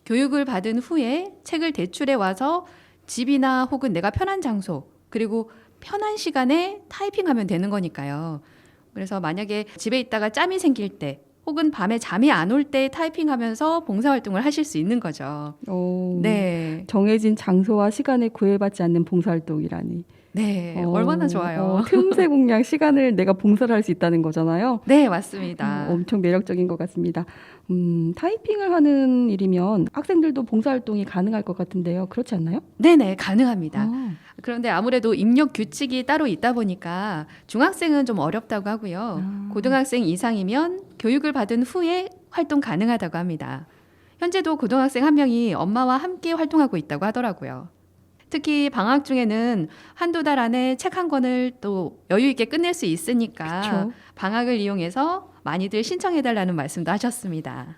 교육을 받은 후에 책을 대출해 와서 집이나 혹은 내가 편한 장소 그리고 편한 시간에 타이핑하면 되는 거니까요. 그래서 만약에 집에 있다가 짬이 생길 때 혹은 밤에 잠이 안 올 때 타이핑하면서 봉사활동을 하실 수 있는 거죠. 네. 정해진 장소와 시간에 구애받지 않는 봉사활동이라니. 네, 얼마나 좋아요. 틈새 공략 시간을 내가 봉사를 할 수 있다는 거잖아요. 네, 맞습니다. 엄청 매력적인 것 같습니다. 타이핑을 하는 일이면 학생들도 봉사활동이 가능할 것 같은데요. 그렇지 않나요? 네네, 가능합니다. 그런데 아무래도 입력 규칙이 따로 있다 보니까 중학생은 좀 어렵다고 하고요. 고등학생 이상이면 교육을 받은 후에 활동 가능하다고 합니다. 현재도 고등학생 한 명이 엄마와 함께 활동하고 있다고 하더라고요. 특히 방학 중에는 한두 달 안에 책 한 권을 또 여유 있게 끝낼 수 있으니까 그쵸. 방학을 이용해서 많이들 신청해달라는 말씀도 하셨습니다.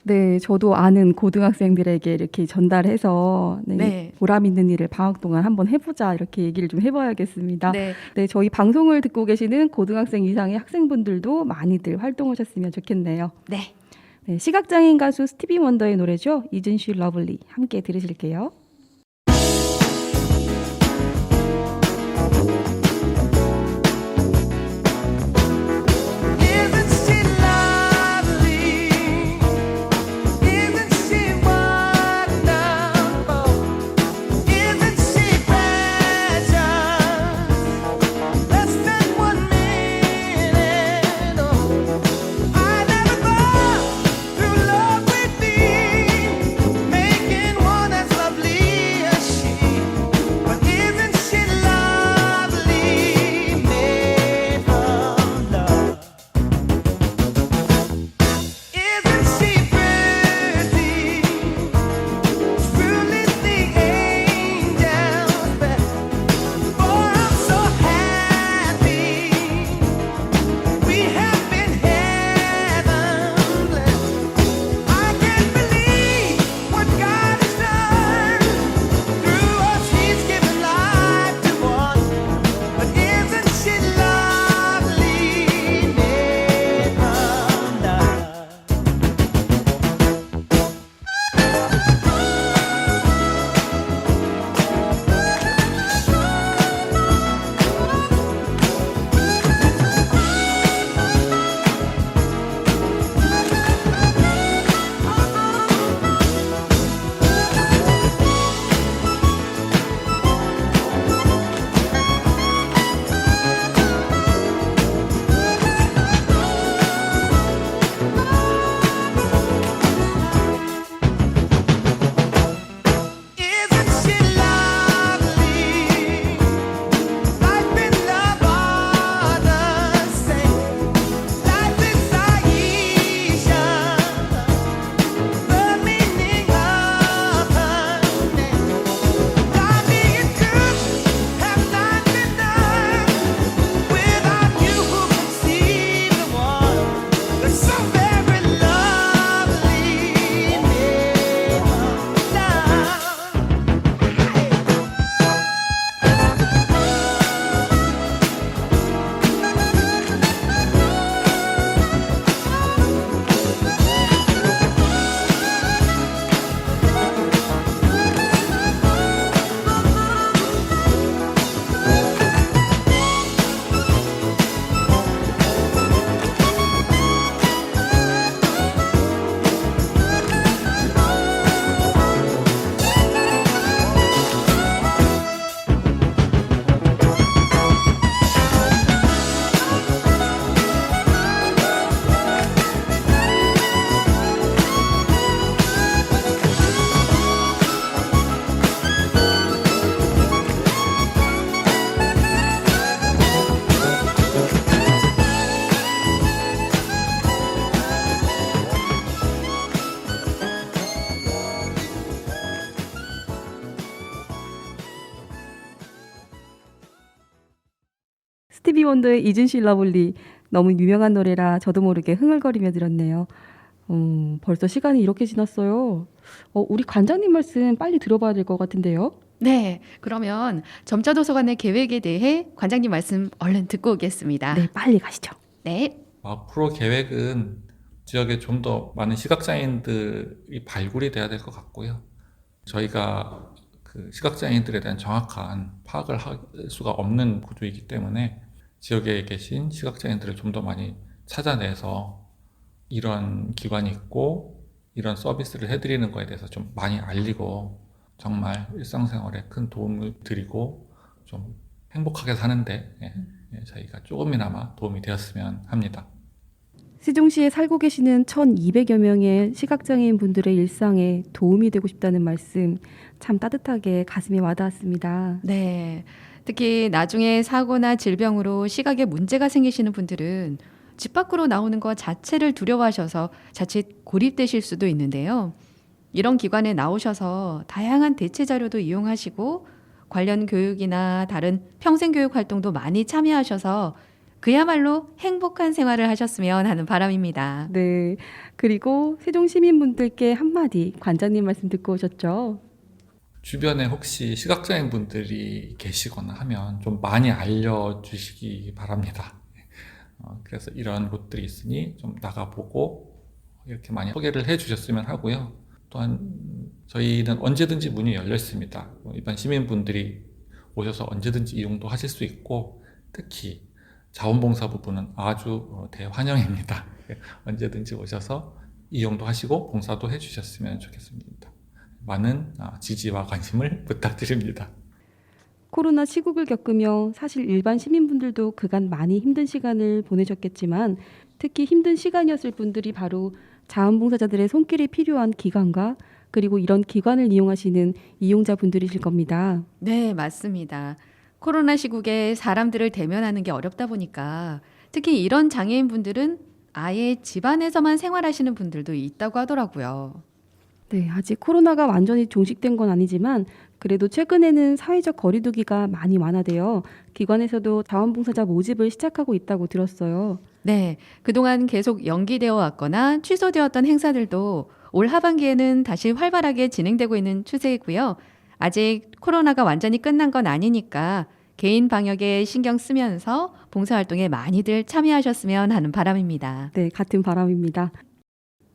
네, 저도 아는 고등학생들에게 이렇게 전달해서 네. 보람 있는 일을 방학 동안 한번 해보자 이렇게 얘기를 좀 해봐야겠습니다. 네. 네, 저희 방송을 듣고 계시는 고등학생 이상의 학생분들도 많이들 활동하셨으면 좋겠네요. 네. 네, 시각장애인 가수 스티비 원더의 노래죠. Isn't She Lovely 함께 들으실게요. Isn't she lovely? Isn't she wonderful? Isn't she precious? Less than 1 minute. Oh, I never thought through love would be making one as lovely as she. But isn't she lovely? Made from love. Isn't she pretty? Truly the angel's best. For I'm so happy we have been heaven blessed. I can't believe what God has done. Through us He's given life to one. But isn't she lovely? Made from love. Isn't she lovely? Life in love are the same. Life is Aisha, the meaning of her name. Lovely and good have not been done without you who can see the one that's so very lovely. Made of love. 스티비 원더의 Isn't She Lovely 너무 유명한 노래라 저도 모르게 흥얼거리며 들었네요. 벌써 시간이 이렇게 지났어요. 우리 관장님 말씀 빨리 들어봐야 될 것 같은데요. 네. 그러면 점자도서관의 계획에 대해 관장님 말씀 얼른 듣고 오겠습니다. 네, 빨리 가시죠. 네. 앞으로 계획은 지역에 좀 더 많은 시각장애인들이 발굴이 돼야 될 것 같고요. 저희가 그 시각장애인들에 대한 정확한 파악을 할 수가 없는 구조이기 때문에 지역에 계신 시각장애인들을 좀 더 많이 찾아내서 이런 기관이 있고 이런 서비스를 해드리는 거에 대해서 좀 많이 알리고 정말 일상생활에 큰 도움을 드리고 좀 행복하게 사는데 저희가 조금이나마 도움이 되었으면 합니다. 세종시에 살고 계시는 1,200여 명의 시각장애인 분들의 일상에 도움이 되고 싶다는 말씀 참 따뜻하게 가슴에 와닿았습니다. 네. 특히 나중에 사고나 질병으로 시각에 문제가 생기시는 분들은 집 밖으로 나오는 것 자체를 두려워하셔서 자칫 고립되실 수도 있는데요. 이런 기관에 나오셔서 다양한 대체 자료도 이용하시고 관련 교육이나 다른 평생교육 활동도 많이 참여하셔서 그야말로 행복한 생활을 하셨으면 하는 바람입니다. 네. 그리고 세종 시민분들께 한마디 관장님 말씀 듣고 오셨죠? 주변에 혹시 시각장애인 분들이 계시거나 하면 좀 많이 알려주시기 바랍니다. 그래서 이런 곳들이 있으니 좀 나가보고 이렇게 많이 소개를 해주셨으면 하고요. 또한 저희는 언제든지 문이 열려 있습니다. 일반 시민분들이 오셔서 언제든지 이용도 하실 수 있고 특히 자원봉사 부분은 아주 대환영입니다. 언제든지 오셔서 이용도 하시고 봉사도 해주셨으면 좋겠습니다. 많은 지지와 관심을 부탁드립니다. 코로나 시국을 겪으며 사실 일반 시민분들도 그간 많이 힘든 시간을 보내셨겠지만 특히 힘든 시간이었을 분들이 바로 자원봉사자들의 손길이 필요한 기관과 그리고 이런 기관을 이용하시는 이용자분들이실 겁니다. 네, 맞습니다. 코로나 시국에 사람들을 대면하는 게 어렵다 보니까 특히 이런 장애인 분들은 아예 집안에서만 생활하시는 분들도 있다고 하더라고요. 네, 아직 코로나가 완전히 종식된 건 아니지만 그래도 최근에는 사회적 거리두기가 많이 완화되어 기관에서도 자원봉사자 모집을 시작하고 있다고 들었어요. 네, 그동안 계속 연기되어 왔거나 취소되었던 행사들도 올 하반기에는 다시 활발하게 진행되고 있는 추세이고요. 아직 코로나가 완전히 끝난 건 아니니까 개인 방역에 신경 쓰면서 봉사활동에 많이들 참여하셨으면 하는 바람입니다. 네, 같은 바람입니다.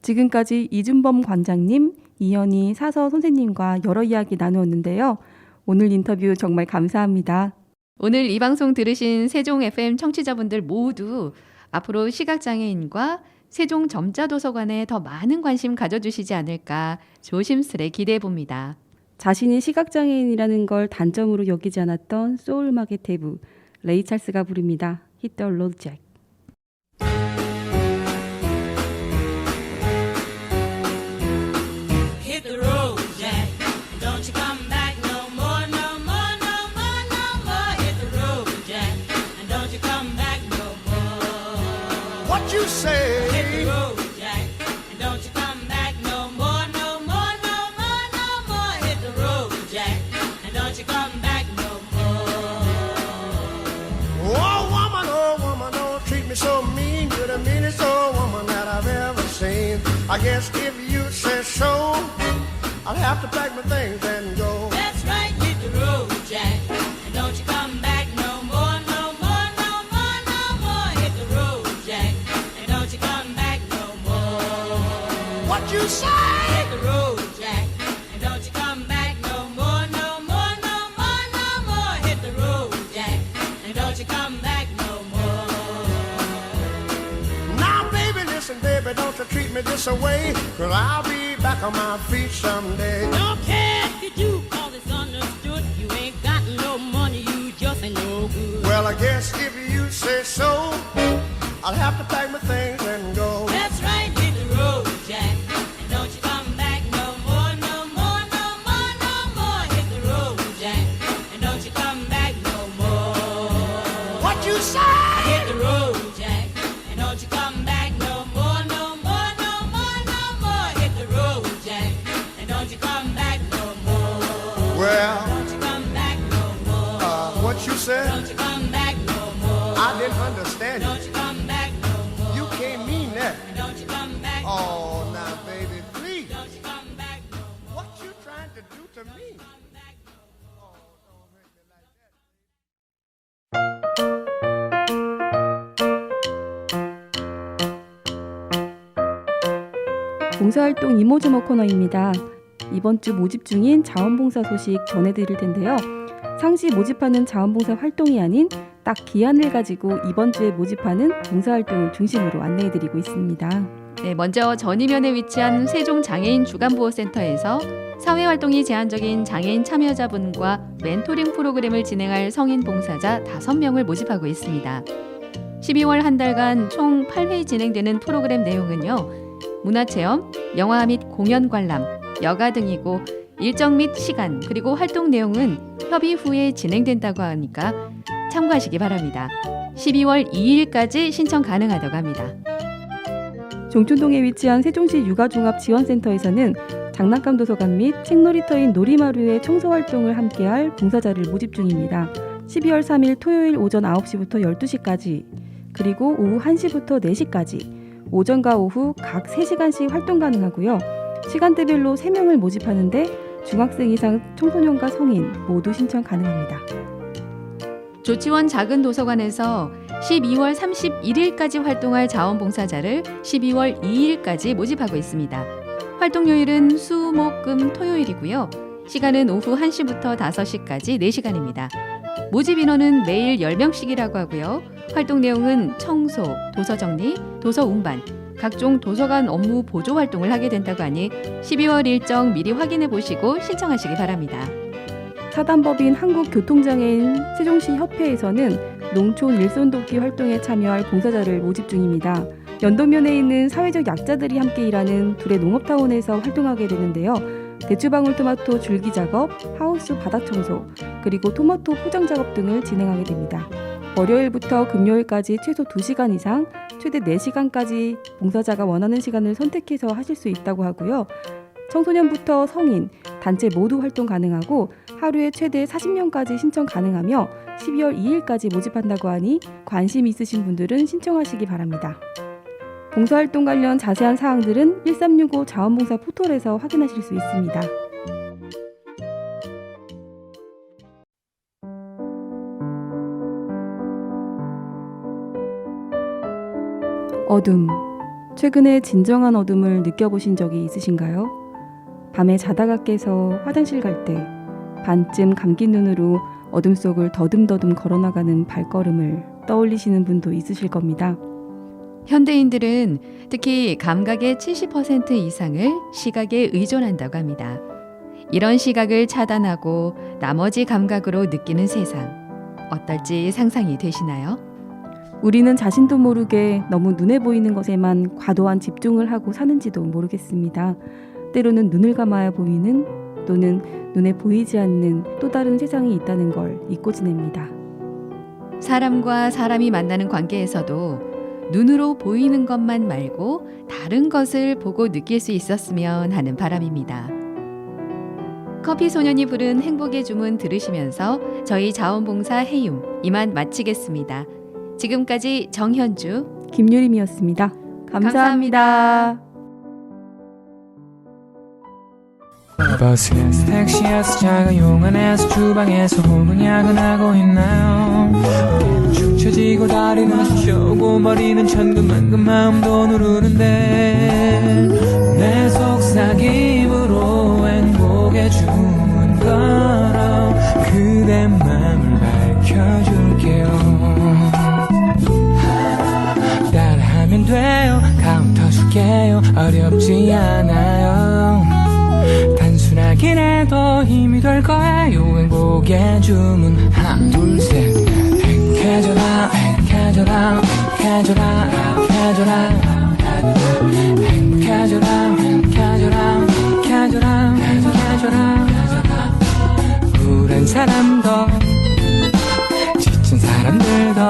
지금까지 이준범 관장님, 이현희 사서 선생님과 여러 이야기 나누었는데요. 오늘 인터뷰 정말 감사합니다. 오늘 이 방송 들으신 세종 FM 청취자분들 모두 앞으로 시각장애인과 세종 점자도서관에 더 많은 관심 가져주시지 않을까 조심스레 기대해 봅니다. 자신이 시각장애인이라는 걸 단점으로 여기지 않았던 소울 음악의 대부 레이 찰스가 부릅니다. Hit the road, Jack. Hit the road, Jack. Don't you come back no more, no more, no more, no more. Hit the road, Jack. And don't you come back no more. What you say? Hit the road, Jack. And don't you come back no more, no more, no more, no more. Hit the road, Jack. And don't you come back no more. Oh woman, don't treat me so mean. You're the meanest old woman that I've ever seen. I guess if you say so, I'll have to pack my things and go. That's right, hit the road, Jack. And don't you come back no more, no more, no more, no more. Hit the road, Jack. And don't you come back no more. What you say? Hit the road, Jack. And don't you come back no more, no more, no more, no more. Hit the road, Jack. And don't you come back no more. Now, baby, listen, baby, don't you treat me this away. Cause I'll be back on my feet someday. Don't care if you do, cause it's understood. You ain't got no money, you just ain't no good. Well, I guess if you say so, I'll have to pack my things and go. That's right, hit the road, Jack. And don't you come back no more, no more, no more, no more. Hit the road, Jack. And don't you come back no more. What you say? Hit the road, Jack. And don't you come back no more, no more, no more, no more. Hit the road, Jack. And don't you come back no more. Well, Don't you come back no more. what you said? Don't you come back no more. I didn't understand Don't you. you come back no more. You can't mean that. And don't you come back no Oh, more. now, baby, please. Don't you come back no more. What you trying to do to me? 봉사활동 이모저모 코너입니다. 이번 주 모집 중인 자원봉사 소식 전해드릴 텐데요. 상시 모집하는 자원봉사 활동이 아닌 딱 기한을 가지고 이번 주에 모집하는 봉사활동을 중심으로 안내해드리고 있습니다. 네, 먼저 전이면에 위치한 세종 장애인 주간보호센터에서 사회활동이 제한적인 장애인 참여자분과 멘토링 프로그램을 진행할 성인 봉사자 5명을 모집하고 있습니다. 12월 한 달간 총 8회 진행되는 프로그램 내용은요. 문화체험, 영화 및 공연 관람, 여가 등이고 일정 및 시간 그리고 활동 내용은 협의 후에 진행된다고 하니까 참고하시기 바랍니다. 12월 2일까지 신청 가능하다고 합니다. 종촌동에 위치한 세종시 육아종합지원센터에서는 장난감 도서관 및 책놀이터인 놀이마루의 청소 활동을 함께할 봉사자를 모집 중입니다. 12월 3일 토요일 오전 9시부터 12시까지, 그리고 오후 1시부터 4시까지, 오전과 오후 각 3시간씩 활동 가능하고요. 시간대별로 3명을 모집하는데 중학생 이상 청소년과 성인 모두 신청 가능합니다. 조치원 작은 도서관에서 12월 31일까지 활동할 자원봉사자를 12월 2일까지 모집하고 있습니다. 활동요일은 수, 목, 금, 토요일이고요. 시간은 오후 1시부터 5시까지 4시간입니다. 모집 인원은 매일 10명씩이라고 하고요. 활동 내용은 청소, 도서 정리, 도서 운반, 각종 도서관 업무 보조 활동을 하게 된다고 하니 12월 일정 미리 확인해 보시고 신청하시기 바랍니다. 사단법인 한국교통장애인 세종시 협회에서는 농촌 일손 돕기 활동에 참여할 봉사자를 모집 중입니다. 연동면에 있는 사회적 약자들이 함께 일하는 둘의 농업타운에서 활동하게 되는데요. 대추방울토마토 줄기 작업, 하우스 바닥 청소, 그리고 토마토 포장 작업 등을 진행하게 됩니다. 월요일부터 금요일까지 최소 2시간 이상, 최대 4시간까지 봉사자가 원하는 시간을 선택해서 하실 수 있다고 하고요. 청소년부터 성인, 단체 모두 활동 가능하고 하루에 최대 40명까지 신청 가능하며 12월 2일까지 모집한다고 하니 관심 있으신 분들은 신청하시기 바랍니다. 봉사활동 관련 자세한 사항들은 1365 자원봉사 포털에서 확인하실 수 있습니다. 어둠. 최근에 진정한 어둠을 느껴보신 적이 있으신가요? 밤에 자다가 깨서 화장실 갈 때 반쯤 감긴 눈으로 어둠 속을 더듬더듬 걸어나가는 발걸음을 떠올리시는 분도 있으실 겁니다. 현대인들은 특히 감각의 70% 이상을 시각에 의존한다고 합니다. 이런 시각을 차단하고 나머지 감각으로 느끼는 세상, 어떨지 상상이 되시나요? 우리는 자신도 모르게 너무 눈에 보이는 것에만 과도한 집중을 하고 사는지도 모르겠습니다. 때로는 눈을 감아야 보이는, 또는 눈에 보이지 않는 또 다른 세상이 있다는 걸 잊고 지냅니다. 사람과 사람이 만나는 관계에서도 눈으로 보이는 것만 말고 다른 것을 보고 느낄 수 있었으면 하는 바람입니다. 커피 소년이 부른 행복의 주문 들으시면서 저희 자원봉사 해움 이만 마치겠습니다. 지금까지 정현주, 김유림이었습니다. 감사합니다. 버스에서 택시에서 차가 용안에서 주방에서 혹은 야근하고 있나요? 어깨는 축 처지고 다리는 쑤셔오고 머리는 천근만근 마음도 누르는데 내 속삭임으로 행복의 주문 걸어 그대 맘을 밝혀줄게요. 따라하면 돼요. 카운터 줄게요. 어렵지 않아요. 단순하긴 해도 힘이 될 거예요. 행복의 주문 하나 둘 셋. 행복해져라 행복해져라 행복해져라 행복해져라 행복해져라 행복해져라 행복해져라 행복해져라 우울한 사람도 지친 사람들도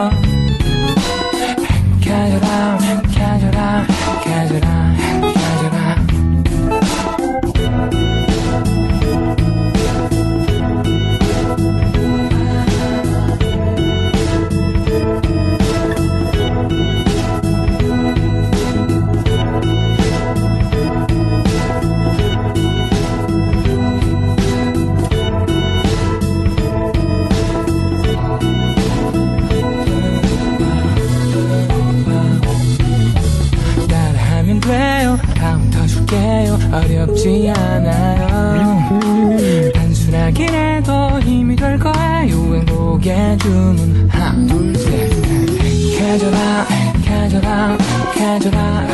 행복해져라 행복해져라 행복해져라 행복해져라 카운터 줄게요. 어렵지 않아요. 단순하긴 해도 힘이 될 거예요. 행복의 주문 하나 둘 셋. 행복해져라 행복해져라 행복해져라